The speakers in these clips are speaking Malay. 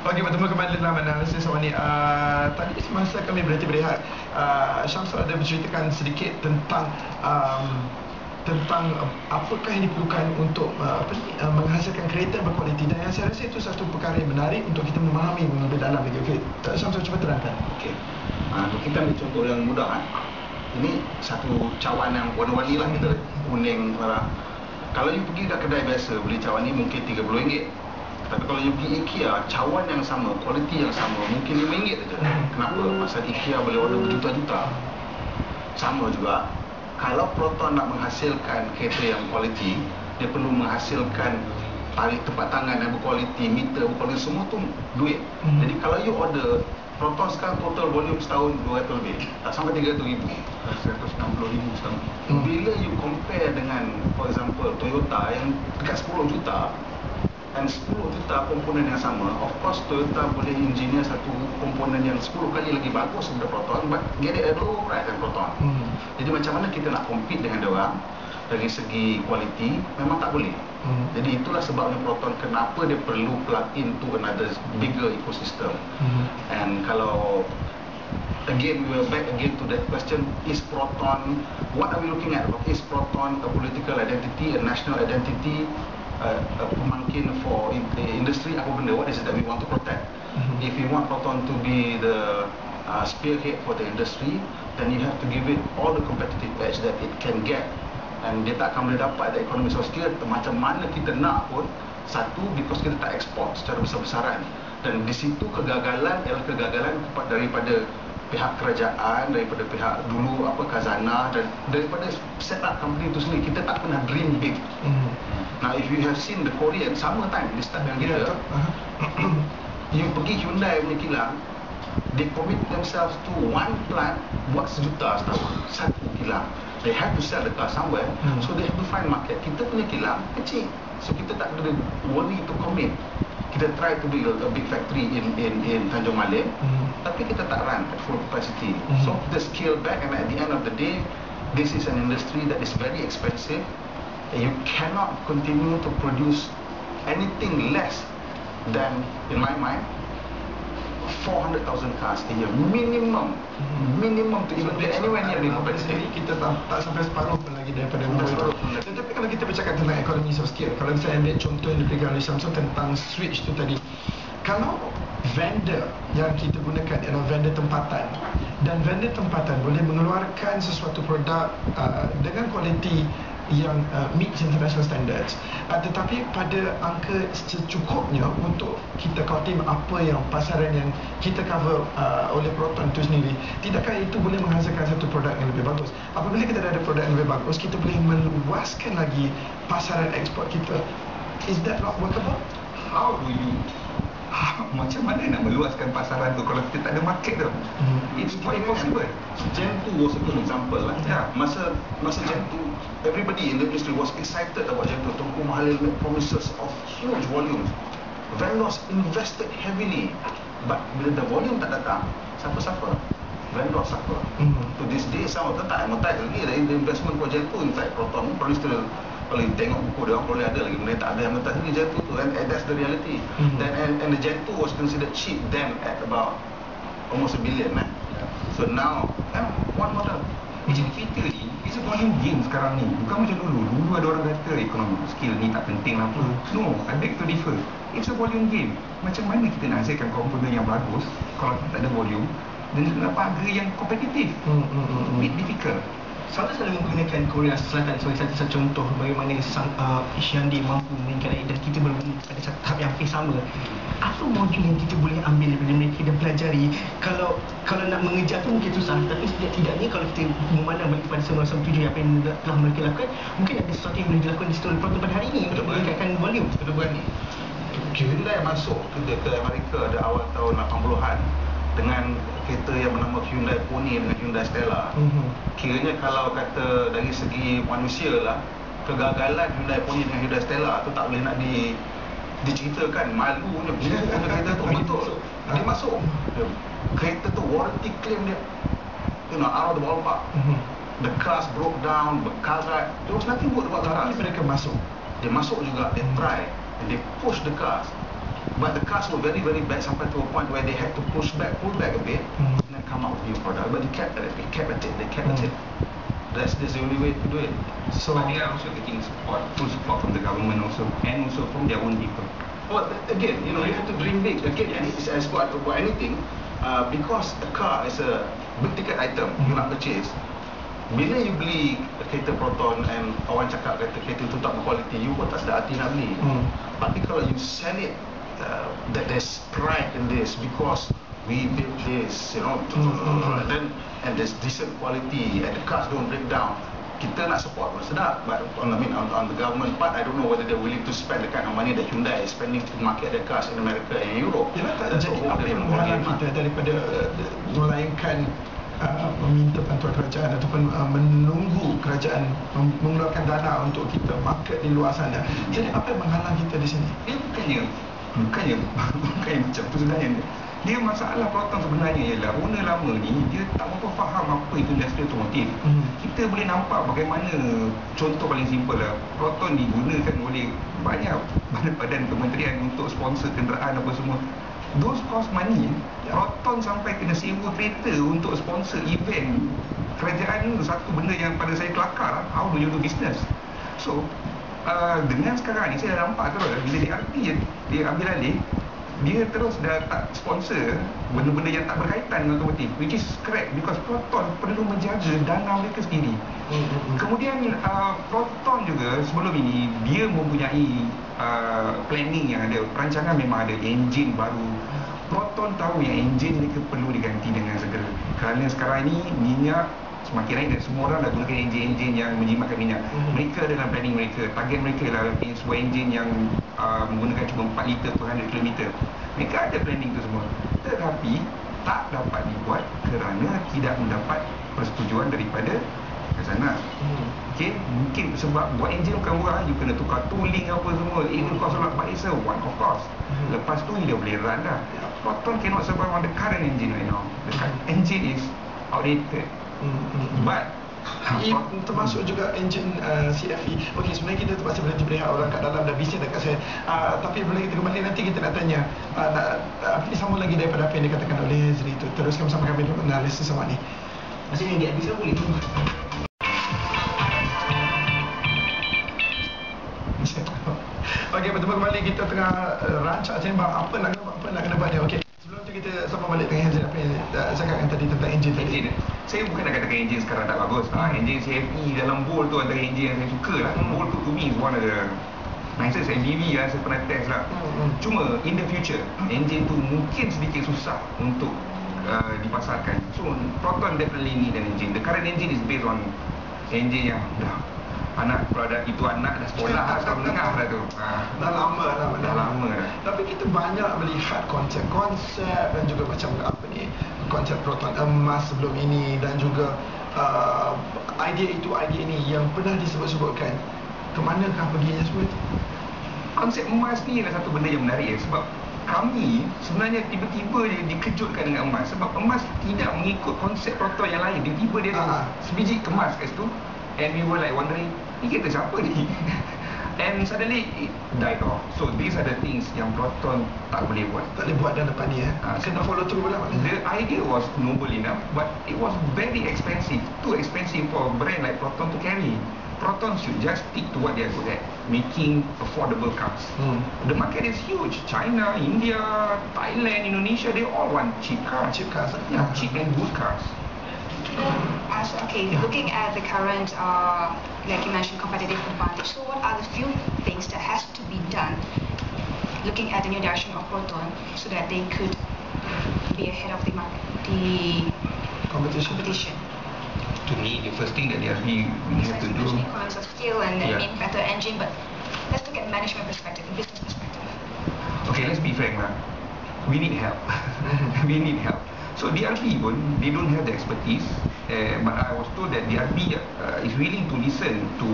Okey, bertemu kembali dalam analisis Awani. Tadi semasa kami berhenti berehat, Syamsul ada berceritakan sedikit tentang apakah yang diperlukan untuk menghasilkan kereta berkualiti, dan yang saya rasa itu satu perkara yang menarik untuk kita memahami lebih dalam lagi. Okey, Syamsul cuba terangkan. Okey. Kita ambil contoh yang mudah kan. Ini satu cawan yang warna-warni lah, kita kuning merah. Kalau you pergi kat kedai biasa beli cawan ni mungkin RM30. Tapi kalau you pergi IKEA, cawan yang sama, kualiti yang sama, mungkin RM5 saja. Kenapa? Pasal IKEA boleh order berjuta-juta. Sama juga, kalau Proton nak menghasilkan kereta yang kualiti, dia perlu menghasilkan tarik tempat tangan yang berkualiti, meter berkualiti, semua tu duit. Jadi kalau you order Proton sekarang total volume setahun 200 lebih, tak sampai 300,000, 160,000 setahun. Bila you compare dengan, for example, Toyota yang dekat 10 juta dan 10 juta komponen yang sama, of course Toyota boleh engineer satu komponen yang 10 kali lagi bagus daripada Proton, but get it at low price than Proton. Jadi macam mana kita nak compete dengan diorang dari segi kualiti? Memang tak boleh. Jadi itulah sebabnya Proton kenapa dia perlu plug into another bigger ecosystem. And kalau again, we are back again to that question, is Proton, what are we looking at? Is Proton a political identity, a national identity, a pemangkin for industry? Apa benda? What is it that we want to protect? If you want Proton to be the spearhead for the industry, then you have to give it all the competitive edge that it can get. Dan dia tak akan boleh dapat the economies of scale macam mana kita nak pun. Satu, because kita tak ekspor secara besar-besaran, dan di situ kegagalan ialah kegagalan daripada pihak kerajaan, daripada pihak dulu khazanah, dan daripada set up company itu sendiri. Kita tak pernah dream big. Now if you have seen the Korean, sama time di start dengan kita, you pergi Hyundai punya kilang, they commit themselves to one plant buat 1 juta setahun, satu kilang. They have to sell the car somewhere, so they have to find market. Kita punya kilang kecil, so kita tak ada worry to commit. Kita try to build a big factory in Tanjung Malim, tapi kita tak run at full capacity. So kita scale back, and at the end of the day, this is an industry that is very expensive, and you cannot continue to produce anything less than, in my mind, 400,000 cars a year minimum to even get anywhere near being competitive. Kita tak sampai separuh pun lagi daripada itu. Tetapi kalau kita bercakap tentang economies of scale, kalau saya ambil contoh yang diberikan oleh Syamsul tentang switch tu tadi, kalau vendor yang kita gunakan adalah vendor tempatan, dan vendor tempatan boleh mengeluarkan sesuatu produk dengan kualiti yang meets international standards, tetapi pada angka secukupnya untuk kita khawatir apa yang pasaran yang kita cover oleh Proton itu sendiri, tidakkah itu boleh menghasilkan satu produk yang lebih bagus? Apabila kita ada produk yang lebih bagus, kita boleh meluaskan lagi pasaran ekspor kita. Is that not workable? How do you macam mana nak meluaskan pasaran tu kalau kita tak ada market tu? It's not impossible. Gen 2 was a good example lah. Masa Gen 2, everybody in the industry was excited about Gen 2. Tunku Mahalil made promises of huge volumes. Vendors invested heavily, but bila the volume tak datang, siapa suffer? Vendors suffer. To this day, some of them tak amortize lagi. The investment for Gen 2, in fact, Proton probably still, kalau tengok buku dia orang boleh ada lagi benda tak ada yang mentah lagi Gen 2 tu, and that's the reality. And the Gen 2 was considered cheap then at about almost $1 billion. So now one model. Macam kita ni, it's a volume game sekarang ni. Bukan macam dulu. Dulu ada orang kata ekonomi skill ni tak penting lah apa. No, I beg to differ. It's a volume game. Macam mana kita nak hasilkan komponen yang bagus kalau kita tak ada volume dan dapat harga yang kompetitif? Bit difficult. Saya selalu menggunakan Korea Selatan sebagai satu contoh bagaimana Isyandi mampu meningkat dan kita berada pada satu tahap yang hampir sama. Apa modul yang kita boleh ambil daripada mereka dan pelajari? Kalau nak mengejar tu mungkin susah, tapi setidaknya kalau kita memandang balik pada 1997 apa yang telah mereka lakukan, mungkin ada sesuatu yang boleh dilakukan di seluruh Proton pada hari ini untuk meningkatkan volume. Kita berani. Hyundai masuk ke Amerika pada awal tahun 80-an dengan kereta yang bernama Hyundai Pony dengan Hyundai Stella. Kiranya kalau kata dari segi manusia lah, kegagalan Hyundai Pony dengan Hyundai Stella tu tak boleh nak diceritakan. Malunya kereta tu betul. Dia masuk. Kereta tu warranty claim dia, out of the ballpark. The cars broke down, berkarat. There was nothing good about the cars. Tapi mereka masuk. Dia masuk juga, they try and they push the cars. But the cars were very bad sampai to a point where they had to pull back a bit, and then come out with new product. But they kept at it. That's the only way to do it. So they are also getting full support from the government also, and also from their own people. Well, again, you have to dream big. Again, it's as about anything, because a car is a big ticket item you nak purchase. Bila you beli kereta Proton and orang cakap kata kereta tu tak berkualiti, you pun tak sedar hati nak beli. Tapi kalau you sell it, that there's pride in this because we built this, and there's decent quality and the cars don't break down. Kita nak support pun sedap, but on the government part, I don't know whether they're willing to spend the kind of money that Hyundai is spending to market their cars in America and Europe. Yalah, tak jadi apa yang menghalang kita daripada melainkan meminta bantuan kerajaan ataupun menunggu kerajaan mengeluarkan dana untuk kita market di luar sana. Jadi apa yang menghalang kita di sini? Bukannya macam tu sebenarnya. Dia masalah Proton sebenarnya ialah owner lama ni dia tak berapa faham apa itu industri otomotif. Kita boleh nampak bagaimana, contoh paling simple lah, Proton digunakan oleh banyak badan kementerian untuk sponsor kenderaan apa semua. Those cost money. Proton sampai kena sewa kereta untuk sponsor event kerajaan tu, satu benda yang pada saya kelakar. How do you do business? So dengan sekarang ni saya dah nampak terus bila DRB dia ambil alih, dia terus dah tak sponsor benda-benda yang tak berkaitan dengan otomotif, which is correct because Proton perlu menjaga dana mereka sendiri. Kemudian Proton juga sebelum ini dia mempunyai planning yang ada, perancangan memang ada enjin baru. Proton tahu yang enjin mereka perlu diganti dengan segera kerana sekarang ni minyak semakin naik dan semua orang dah gunakan enjin-enjin yang menjimatkan minyak. Mereka dalam planning mereka, target mereka adalah sebuah enjin yang menggunakan cuma 4 liter per 100 km. Mereka ada planning tu semua, tetapi tak dapat dibuat kerana tidak mendapat persetujuan daripada khazanah. Okay, mungkin sebab buat enjin bukan murah, you kena tukar tooling apa semua, it will cost a lot, but it's a one off cost. Lepas tu dia boleh run dah. Proton cannot survive on the current engine right now. The current engine is outdated. But termasuk juga enjin CFE. Okey, sebenarnya kita terpaksa berhenti melihat orang kat dalam dah bising dekat saya. Tapi bila kita kembali nanti kita nak tanya sama lagi daripada apa yang dikatakan oleh Hazri itu. Teruskan bersama kami untuk analisis sama ni. Maksudnya dia habis boleh. Okey, bertemu kembali kita tengah rancak sembang apa nak kena buat ni. Okey. Sebelum tu kita sambung balik dengan Hazri apa yang cakapkan tadi tentang enjin tadi. Saya bukan nak katakan enjin sekarang tak bagus. Enjin CFE dalam Bolt tu antara enjin yang saya suka lah. Bolt tu to me is one of the nicest MPV lah, saya pernah test lah. Cuma in the future, enjin tu mungkin sedikit susah untuk dipasarkan. So Proton definitely need an engine. The current engine is based on engine yang dah anak produk itu anak dah sekolah dah sekolah menengah dah tu. Dah lama dah. Tapi kita banyak melihat konsep dan juga macam apa ni, konsep Proton emas sebelum ini dan juga idea ini yang pernah disebut-sebutkan. Kemanakah perginya semua itu? Konsep emas ni adalah satu benda yang menarik sebab kami sebenarnya tiba-tiba dikejutkan dengan emas sebab emas tidak mengikut konsep Proton yang lain. Tiba-tiba dia ada sebiji emas kat situ, and we were like wondering, ni kereta siapa ni? And suddenly it died off. So these are the things yang Proton tak boleh buat. Tak boleh buat dalam depan ni kena follow through pula. The idea was noble enough, but it was very expensive. Too expensive for a brand like Proton to carry. Proton should just stick to what they are good at, making affordable cars. The market is huge. China, India, Thailand, Indonesia, they all want cheap cars. Cheap and good cars. Okay, looking at the current, like you mentioned, competitive advantage. So what are the few things that has to be done, looking at the new direction of Proton, so that they could be ahead of the market, the competition? To me, the first thing that they have to do, economies of scale and better engine, but let's look at management perspective, business perspective. Okay, let's be frank lah. We need help. We need help. So DRB pun, they don't have the expertise, but I was told that DRB is willing to listen to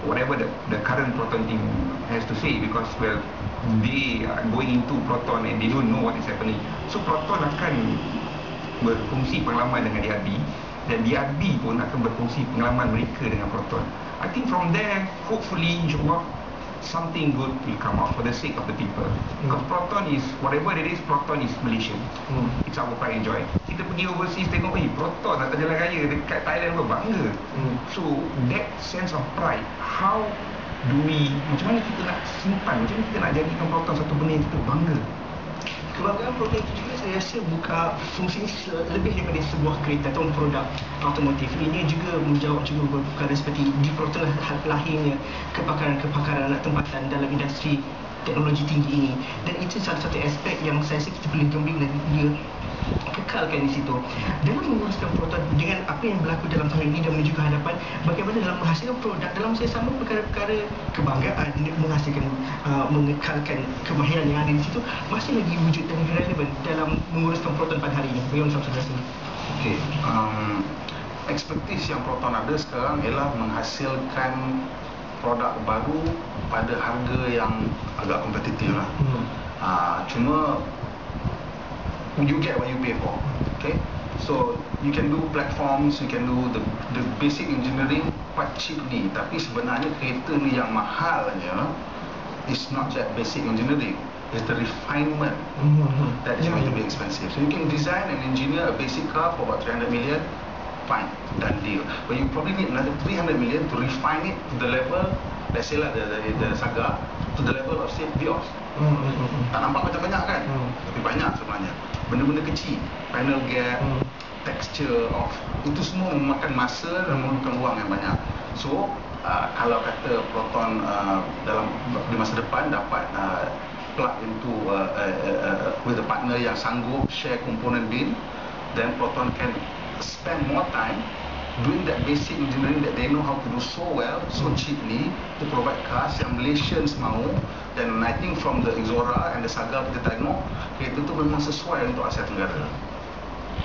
whatever the current Proton team has to say because, well, they are going into Proton and they don't know what is happening. So Proton akan berfungsi pengalaman dengan DRB dan DRB pun akan berfungsi pengalaman mereka dengan Proton. I think from there, hopefully, insyaAllah, something good will come out for the sake of the people. Because Proton is, whatever it is, Proton is Malaysian. It's our pride and joy. Kita pergi overseas tengok, Proton atas jalan raya dekat Thailand pun bangga. So that sense of pride, how do we, macam mana kita nak simpan, macam mana kita nak jadikan Proton satu benda yang kita bangga? Kebanggaan Proton itu juga saya rasa buka fungsi lebih daripada sebuah kereta atau produk automotif. Ini juga menjawab juga perkara seperti di Proton lahirnya kepakaran tempatan dalam industri teknologi tinggi ini, dan itu salah satu aspek yang saya rasa kita boleh gembira dan dia kekalkan di situ. Dalam menguruskan Proton dengan apa yang berlaku dalam tahun ini dan menuju ke hadapan, bagaimana dalam menghasilkan produk dalam masa sama, perkara-perkara kebanggaan, menghasilkan mengekalkan kemahiran yang ada di situ masih lagi wujud dan relevan dalam menguruskan Proton pada hari ini. Bagaimana Samsul rasa? Okey, ekspektasi yang Proton ada sekarang ialah menghasilkan produk baru pada harga yang agak kompetitif lah. Cuma you get what you pay for. Okay, so you can do platforms, you can do the basic engineering quite cheaply. Tapi sebenarnya kereta ni yang mahalnya is not that basic engineering, it's the refinement that is going to be expensive. So you can design and engineer a basic car for about 300 million, fine, done deal. But you probably need another 300 million to refine it to the level, let's say lah the Saga, to the level of say Vios. Tak nampak macam banyak kan? Tapi banyak sebenarnya. Benda-benda kecil, panel gap, texture of, itu semua memakan masa dan memerlukan wang yang banyak. So kalau kata Proton di masa depan dapat plug into with a partner yang sanggup share component bin, then Proton can spend more time doing that basic engineering that they know how to do so well, so cheaply, to provide cars yang Malaysians mahu. Dan I think from the Exora and the Saga kita tengok, kereta tu memang sesuai untuk Asia Tenggara.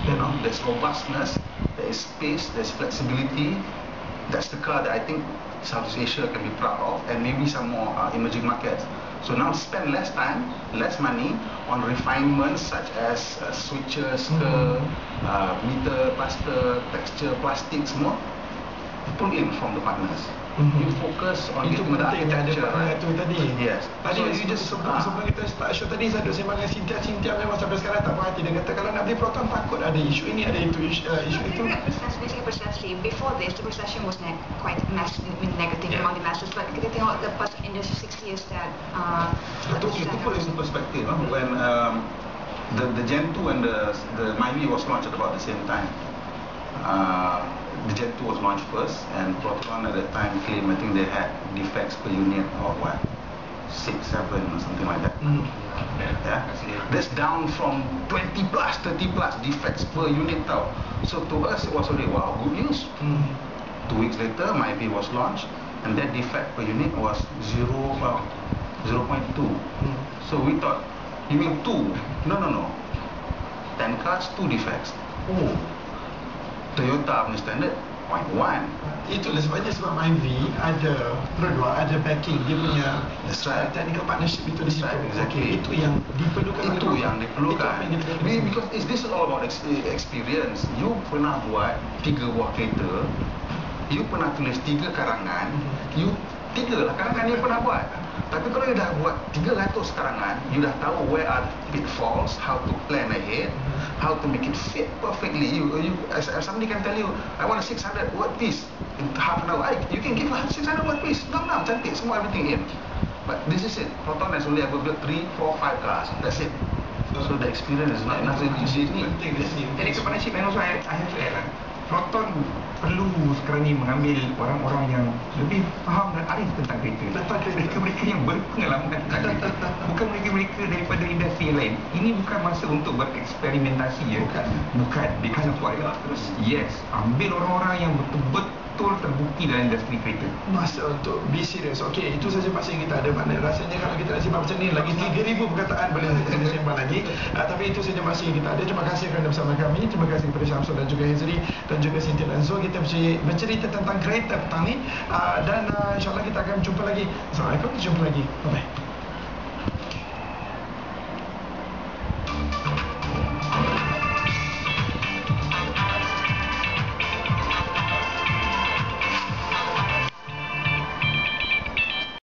You know, there's robustness, there is space, there's flexibility. That's the car that I think Southeast Asia can be proud of, and maybe some more emerging markets. So now spend less time, less money on refinements such as switches, meter, plaster, texture, plastic, semua pull in from the partners. You focus on itu getting the penting ada architecture partner right. tu tadi. Yes. Tadi So you just sebelum kita start show tadi saya duk sembang dengan Cynthia memang sampai sekarang tak puas hati. Dia kata kalau nak beli Proton takut ada isu ini, ada itu isu itu. Basically precisely before this the perception was quite massive, negative among the masses, but kita tengok lepas in the 6 years that Itu pun is perspective. When the Gen 2 and the Myvi was launched at about the same time. The Gen 2 was launched first, and Proton at that time claimed, I think they had defects per unit of what, 6, 7 or something like that. Yeah, that's down from 20 plus, 30 plus defects per unit tau. So to us it was already wow, good news. 2 weeks later, Myvi was launched, and that defect per unit was 0.2. So we thought, you mean 2? No. 10 cars, 2 defects. Oh. Toyota punya standard 0.1. Itulah sebabnya sebab Myvi ada produk, ada backing, dia punya That's right. technical partnership itu di situ. Exactly. Itu yang diperlukan. Itu yang diperlukan. Because this is all about experience. You pernah buat 3 buah kereta, you pernah tulis 3 karangan, you 3 lah karangan you pernah buat. Tapi kalau you dah buat 300 karangan, you dah tahu where are pitfalls, how to plan ahead, how to make it fit perfectly. You as somebody can tell you, I want a 600 word piece in half an hour. You can give a 600 word piece. Nam, cantik, semua everything in. But this is it. Proton has only ever built 3, 4, 5 cars. That's it. So the experience is not enough. Jadi partnership, and also I have to add, Proton perlu sekarang ni mengambil orang-orang yang lebih faham dan arif tentang kereta. Mereka-mereka yang berpengalaman tentang kereta. Bukan mereka-mereka daripada industri yang lain. Ini bukan masa untuk bereksperimentasi ya. Bukan. Because of what? Yes. Ambil orang-orang yang betul-betul terbukti dalam industri kereta. Masa untuk be serious. Okey, itu saja masa yang kita ada. Mana rasanya kalau kita nak sembang macam ni lagi 3,000 perkataan boleh kita sembang lagi. Tapi itu saja masa yang kita ada. Terima kasih kerana bersama kami. Terima kasih kepada Syamsul dan juga Hezri dan juga Cynthia dan Zul. Kita bercerita tentang kereta petang ni. Dan insyaAllah kita akan jumpa lagi. Assalamualaikum. Jumpa lagi. Bye-bye.